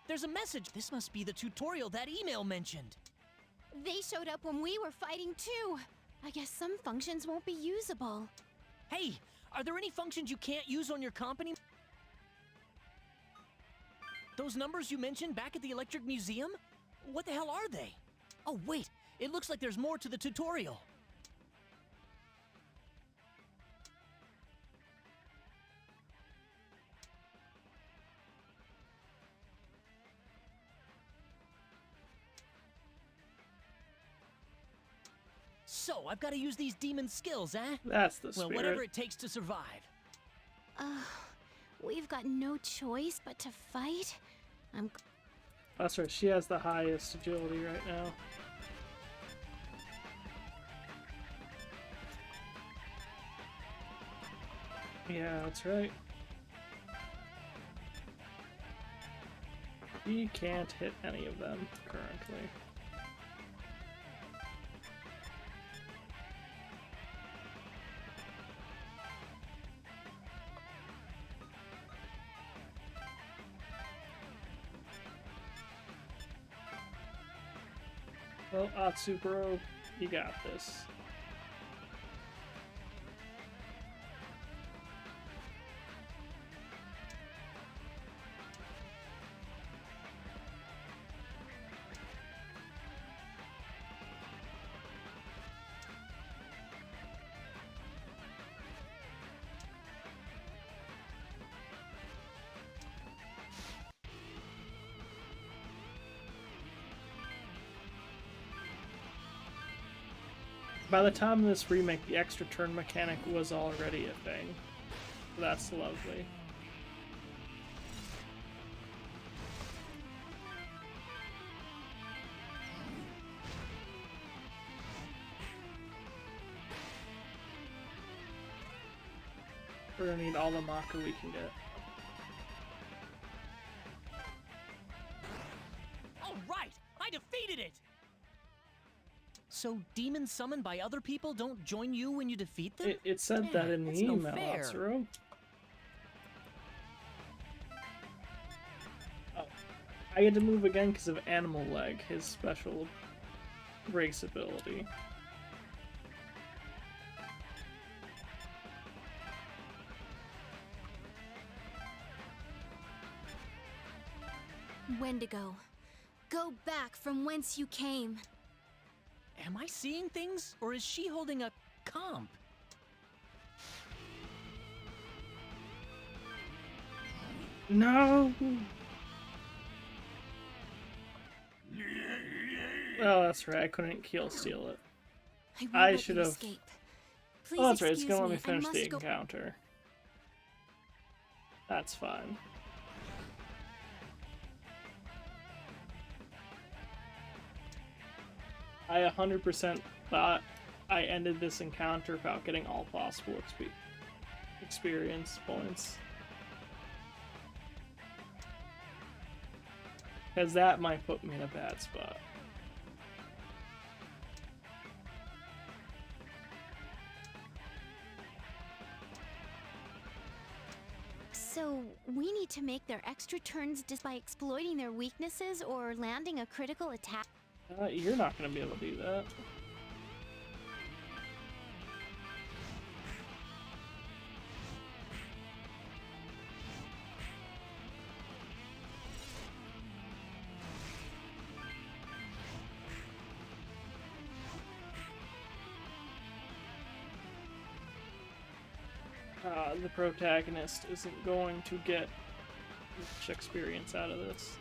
There's a message. This must be the tutorial that email mentioned. They showed up when we were fighting too. I guess some functions won't be usable. Hey, are there any functions you can't use on your company? Those numbers you mentioned back at the Electric Museum? What the hell are they? Oh, wait. It looks like there's more to the tutorial. So, I've got to use these demon skills, eh? That's the Well, spirit. whatever it takes to survive. We've got no choice but to fight. That's right, she has the highest agility right now. Yeah, that's right. He can't hit any of them currently. Well, Atsuburo, you got this. By the time of this remake, the extra turn mechanic was already a thing. That's lovely. We're gonna need all the Maka we can get. All right, I defeated it! So demons summoned by other people don't join you when you defeat them? It said that in the that's no email, fair. Atsuro. I had to move again because of Animal Leg, his special race ability. Wendigo, go back from whence you came. Am I seeing things, or is she holding a comp? No! Oh, that's right. I couldn't kill steal it. I should have. Please Oh, that's right. It's excuse gonna let me me, I finish the must go. encounter. That's fine. I 100% thought I ended this encounter without getting all possible experience points. Because that might put me in a bad spot. So, we need to make their extra turns just by exploiting their weaknesses or landing a critical attack? You're not going to be able to do that. The protagonist isn't going to get much experience out of this.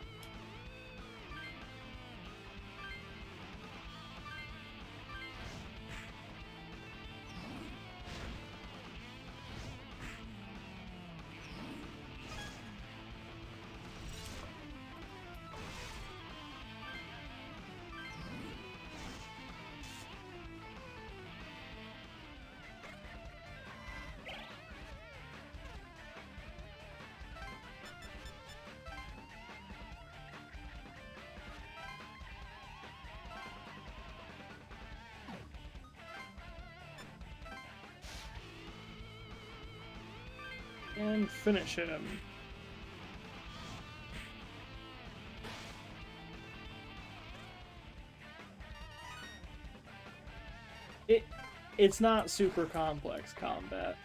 And finish him. It's not super complex combat,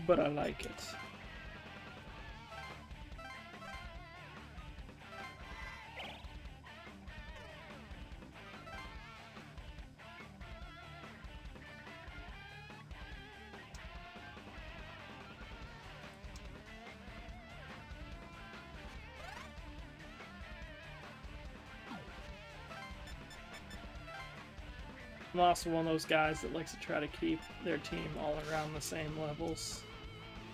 but I like it. I'm also one of those guys that likes to try to keep their team all around the same levels.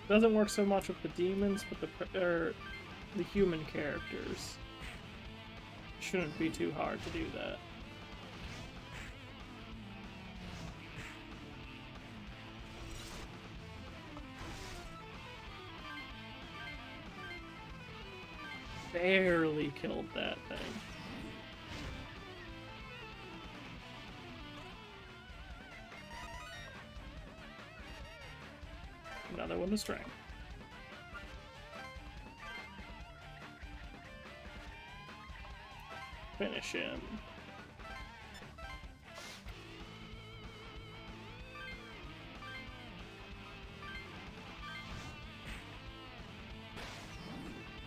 Doesn't work so much with the demons, but the human characters. Shouldn't be too hard to do that. Barely killed that thing. Another one to strength. Finish him.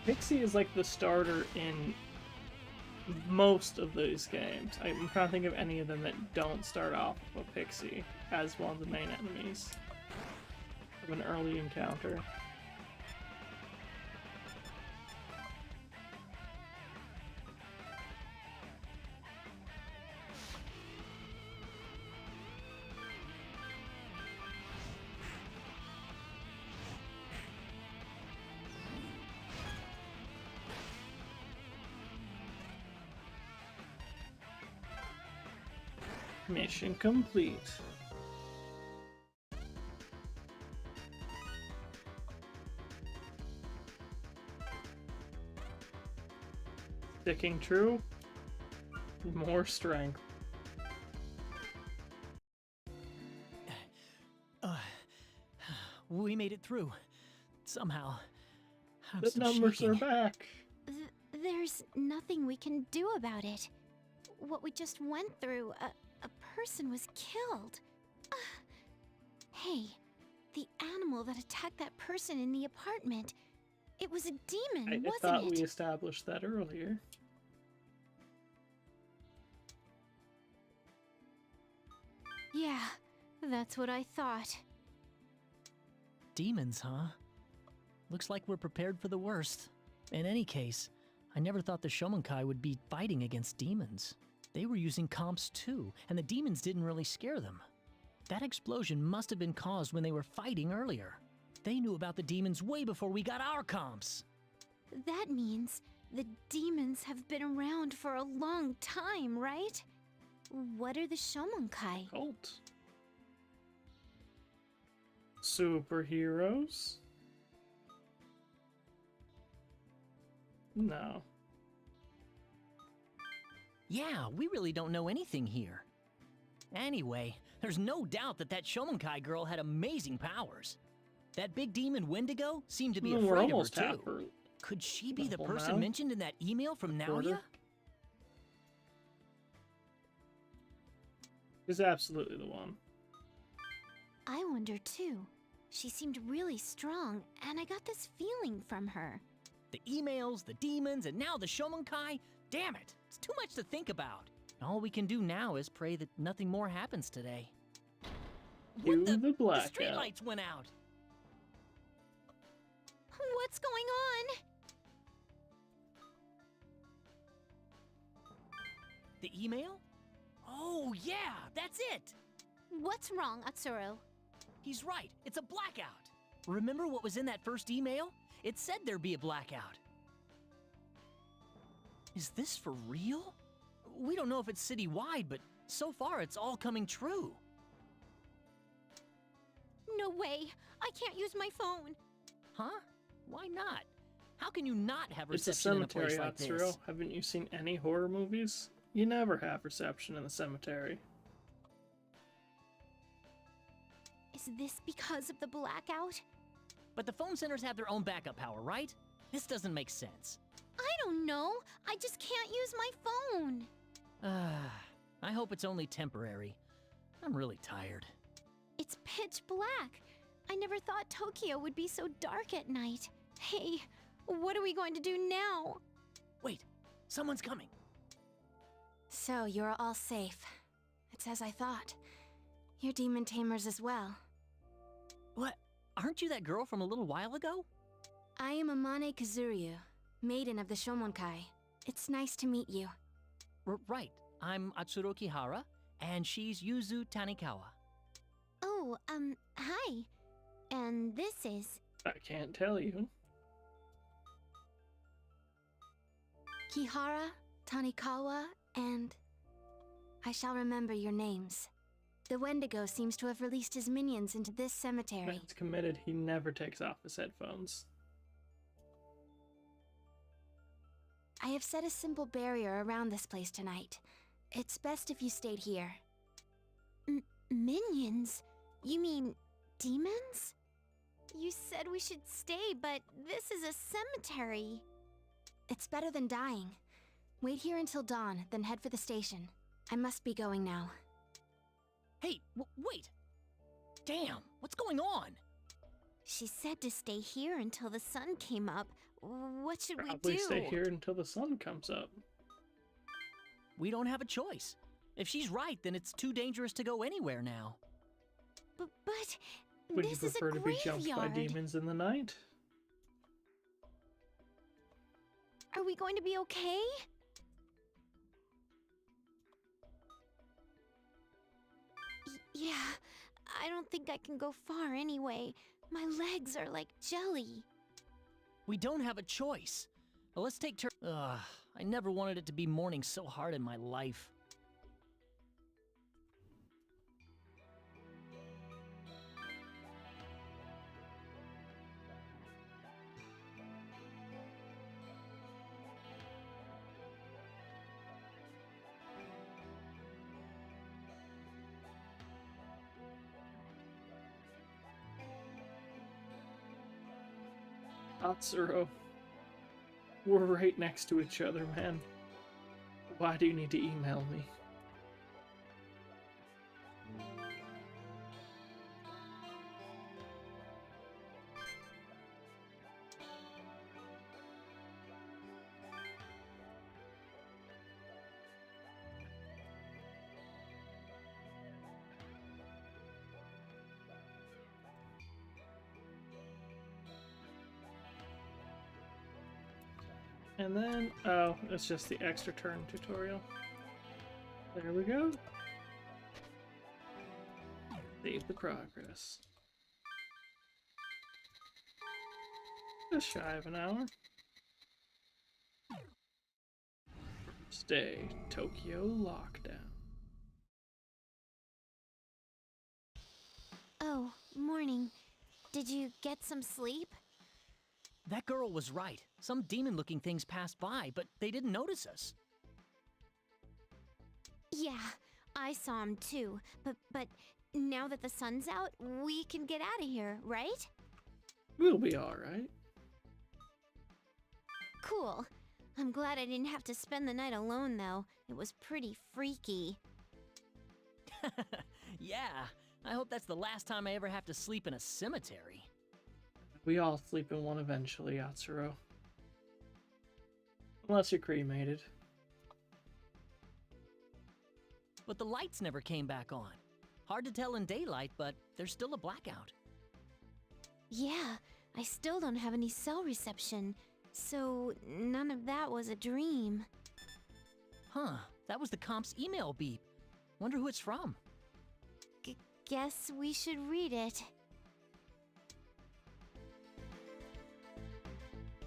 Pixie is like the starter in most of these games. I'm trying to think of any of them that don't start off with a Pixie as one of the main enemies of an early encounter. Mission complete. Sticking true. More strength. We made it through. Somehow. I'm The still numbers shaking. are back. there's nothing we can do about it. What we just went through, a person was killed. Hey, the animal that attacked that person in the apartment, it was a demon, I wasn't thought it? we established that earlier. Yeah, that's what I thought. Demons, huh? Looks like we're prepared for the worst. In any case, I never thought the Shomonkai would be fighting against demons. They were using comps too, and the demons didn't really scare them. That explosion must have been caused when they were fighting earlier. They knew about the demons way before we got our comps. That means the demons have been around for a long time, right? What are the Shomonkai? Cult. Superheroes? No. Yeah, we really don't know anything here. Anyway, there's no doubt that Shomonkai girl had amazing powers. That big demon Wendigo seemed to be We're afraid of her almost too. half her Could she be the level person now. mentioned in that email from Quarter. Naoya? Is absolutely the one. I wonder too. She seemed really strong, and I got this feeling from her. The emails, the demons, and now the Shomonkai? Damn it, it's too much to think about. All we can do now is pray that nothing more happens today. Cue What the the blackout. streetlights went out. What's going on? The email? Oh yeah, that's it. What's wrong, Atsuro? He's right, it's a blackout. Remember what was in that first email? It said there'd be a blackout. Is this for real? We don't know if it's citywide, but so far it's all coming true. No way! I can't use my phone! Huh? Why not? How can you not have It's a reception in a cemetery, place like Atsuro. this? Haven't you seen any horror movies? You never have reception in the cemetery. Is this because of the blackout? But the phone centers have their own backup power, right? This doesn't make sense. I don't know. I just can't use my phone. I hope it's only temporary. I'm really tired. It's pitch black. I never thought Tokyo would be so dark at night. Hey, what are we going to do now? Wait, someone's coming. So, you're all safe. It's as I thought. You're demon tamers as well. What? Aren't you that girl from a little while ago? I am Amane Kazuryu, maiden of the Shomonkai. It's nice to meet you. Right. I'm Atsuro Kihara, and she's Yuzu Tanikawa. Oh, hi. And this is... I can't tell you. Kihara, Tanikawa, and... I shall remember your names. The Wendigo seems to have released his minions into this cemetery. Man's committed. He never takes off his headphones. I have set a simple barrier around this place tonight. It's best if you stayed here. Minions? You mean demons? You said we should stay, but this is a cemetery. It's better than dying. Wait here until dawn, then head for the station. I must be going now. Hey, wait! Damn, what's going on? She said to stay here until the sun came up. What should Probably we do? stay here until the sun comes up. We don't have a choice. If she's right, then it's too dangerous to go anywhere now. But Would you this is a prefer to be graveyard. jumped by demons in the night? Are we going to be okay? Yeah, I don't think I can go far anyway. My legs are like jelly. We don't have a choice. Well, let's take turns. Ugh, I never wanted it to be morning so hard in my life. Atsuro. We're right next to each other, man. Why do you need to email me? And then, oh, it's just the extra turn tutorial. There we go. Save the progress. Just shy of an hour. First day, Tokyo lockdown. Oh, morning. Did you get some sleep? That girl was right. Some demon-looking things passed by, but they didn't notice us. Yeah, I saw him too. But now that the sun's out, we can get out of here, right? We'll be alright. Cool. I'm glad I didn't have to spend the night alone, though. It was pretty freaky. Yeah, I hope that's the last time I ever have to sleep in a cemetery. We all sleep in one eventually, Yatsuro. Unless you're cremated. But the lights never came back on. Hard to tell in daylight, but there's still a blackout. Yeah, I still don't have any cell reception. So, none of that was a dream. Huh, that was the comp's email beep. Wonder who it's from. Guess we should read it.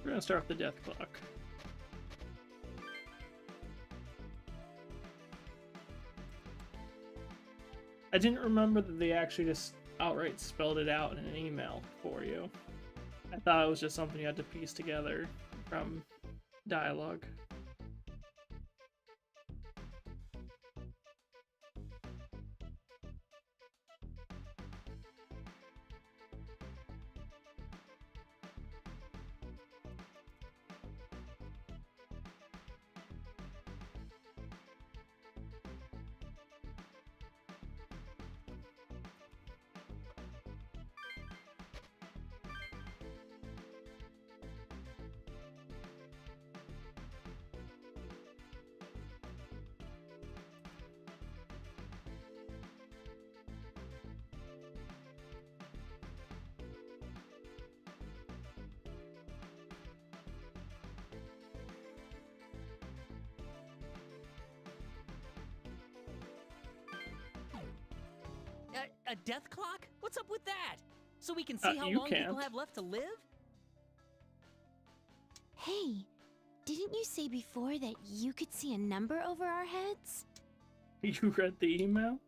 We're gonna start with the death clock. I didn't remember that they actually just outright spelled it out in an email for you. I thought it was just something you had to piece together from dialogue. A death clock? What's up with that? So we can see how you long people can't. have left to live? Hey, didn't you say before that you could see a number over our heads? You read the email?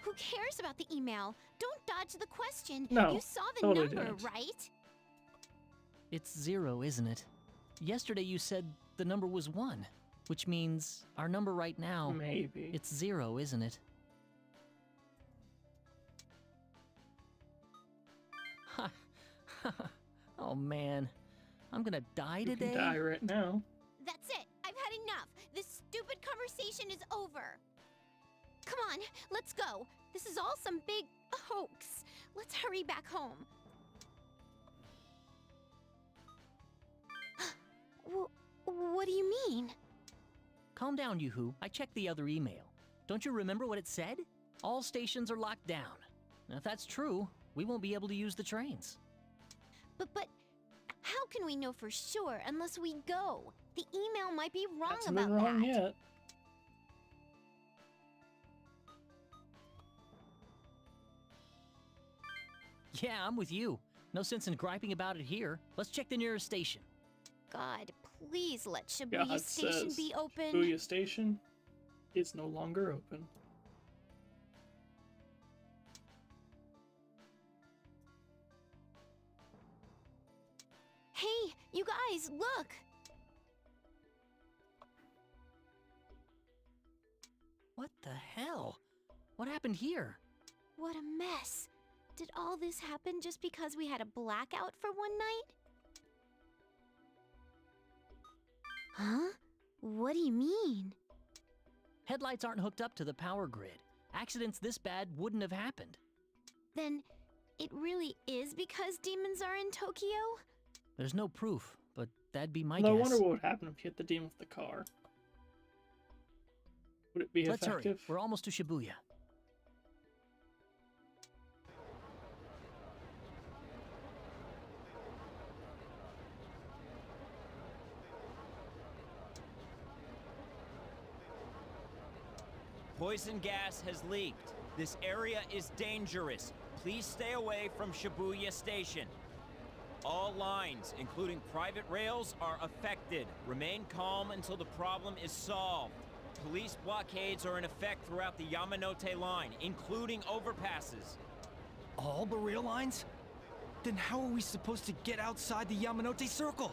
Who cares about the email? Don't dodge the question. No, You saw the totally number, didn't. right? It's 0, isn't it? Yesterday you said the number was 1, which means our number right now, Maybe. it's 0, isn't it? Oh man, I'm gonna die You today? can die right now. That's it. I've had enough. This stupid conversation is over. Come on, let's go. This is all some big hoax. Let's hurry back home. What do you mean? Calm down, Yoo-hoo. I checked the other email. Don't you remember what it said? All stations are locked down. Now, if that's true, we won't be able to use the trains. But how can we know for sure unless we go? The email might be wrong Hasn't about been wrong that. yet. Yeah, I'm with you. No sense in griping about it here. Let's check the nearest station. God, please let Shibuya God Station says be open. Shibuya Station is no longer open. Hey, you guys, look! What the hell? What happened here? What a mess. Did all this happen just because we had a blackout for one night? Huh? What do you mean? Headlights aren't hooked up to the power grid. Accidents this bad wouldn't have happened. Then it really is because demons are in Tokyo? There's no proof, but that'd be my No guess. wonder what would happen if you hit the demon with the car. Would it be Let's hurry. effective? We're almost to Shibuya. Poison gas has leaked. This area is dangerous. Please stay away from Shibuya Station. All lines, including private rails, are affected. Remain calm until the problem is solved. Police blockades are in effect throughout the Yamanote line, including overpasses. All the rail lines? Then how are we supposed to get outside the Yamanote Circle?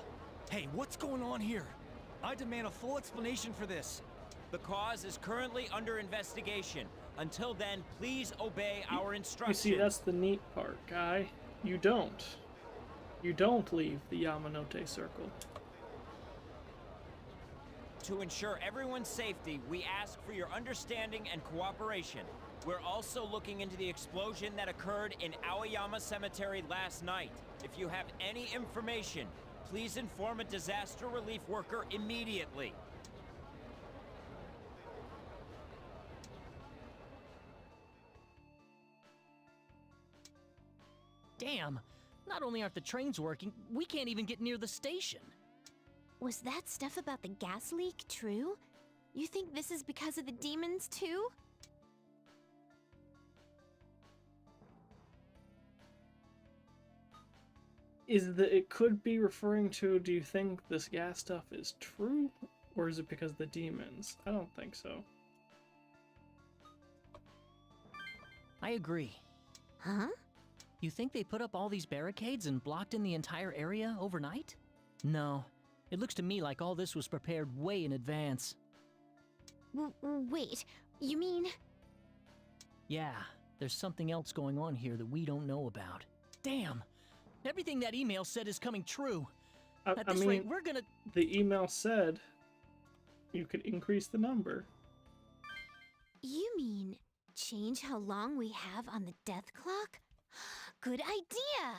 Hey, what's going on here? I demand a full explanation for this. The cause is currently under investigation. Until then, please obey our You instructions. see, that's the neat part, guy. You don't. You don't leave the Yamanote Circle. To ensure everyone's safety, we ask for your understanding and cooperation. We're also looking into the explosion that occurred in Aoyama Cemetery last night. If you have any information, please inform a disaster relief worker immediately. Damn! Not only aren't the trains working, we can't even get near the station. Was that stuff about the gas leak true? You think this is because of the demons too? It could be referring to, do you think this gas stuff is true? Or is it because of the demons? I don't think so. I agree. Huh? You think they put up all these barricades and blocked in the entire area overnight? No. It looks to me like all this was prepared way in advance. Wait, you mean... Yeah, there's something else going on here that we don't know about. Damn! Everything that email said is coming true. At this rate, we're gonna... The email said you could increase the number. You mean change how long we have on the death clock? Good idea!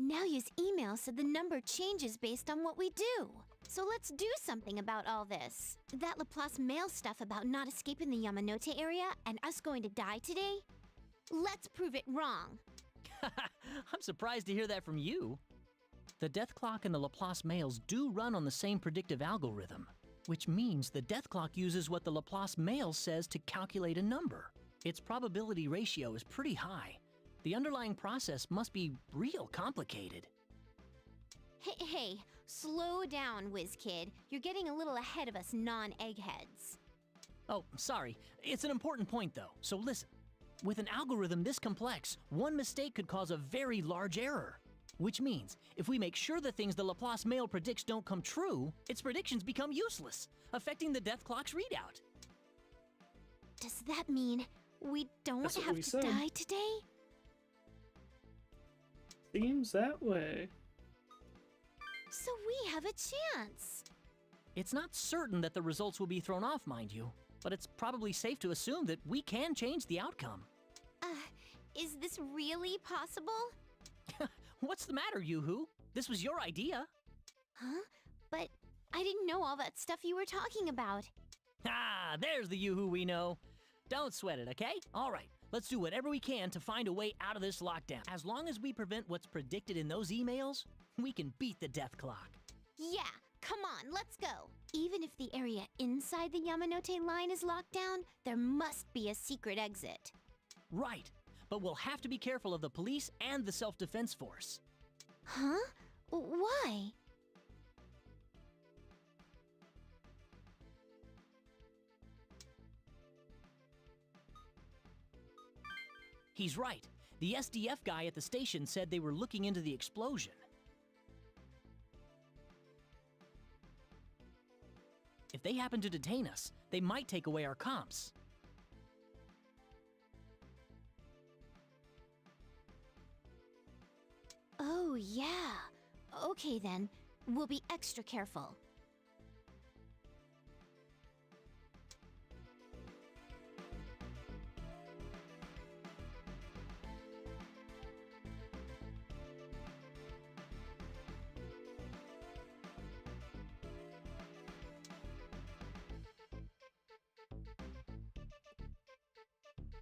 Naoya's email said the number changes based on what we do. So let's do something about all this. That Laplace mail stuff about not escaping the Yamanote area and us going to die today? Let's prove it wrong. I'm surprised to hear that from you. The death clock and the Laplace mails do run on the same predictive algorithm, which means the death clock uses what the Laplace mail says to calculate a number. Its probability ratio is pretty high. The underlying process must be real complicated. Hey, slow down, WizKid. You're getting a little ahead of us non-eggheads. Oh, sorry. It's an important point, though, so listen. With an algorithm this complex, one mistake could cause a very large error. Which means, if we make sure the things the Laplace mail predicts don't come true, its predictions become useless, affecting the death clock's readout. Does that mean we don't That's what have we to said. die today? Seems that way. So we have a chance. It's not certain that the results will be thrown off, mind you, but it's probably safe to assume that we can change the outcome. Is this really possible? What's the matter, Yoo-hoo? This was your idea. Huh? But I didn't know all that stuff you were talking about. Ah, there's the Yoo-hoo we know. Don't sweat it, okay? All right, let's do whatever we can to find a way out of this lockdown. As long as we prevent what's predicted in those emails, we can beat the death clock. Yeah, come on, let's go. Even if the area inside the Yamanote line is locked down, there must be a secret exit. Right, but we'll have to be careful of the police and the self-defense force. Huh? Why? He's right. The SDF guy at the station said they were looking into the explosion. If they happen to detain us, they might take away our comps. Oh, yeah. Okay then, we'll be extra careful.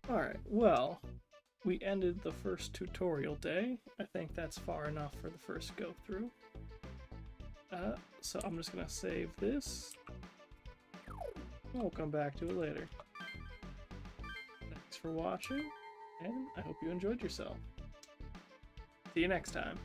Alright, well, we ended the first tutorial day. I think that's far enough for the first go through. So I'm just gonna save this. We'll come back to it later. Thanks for watching, and I hope you enjoyed yourself. See you next time.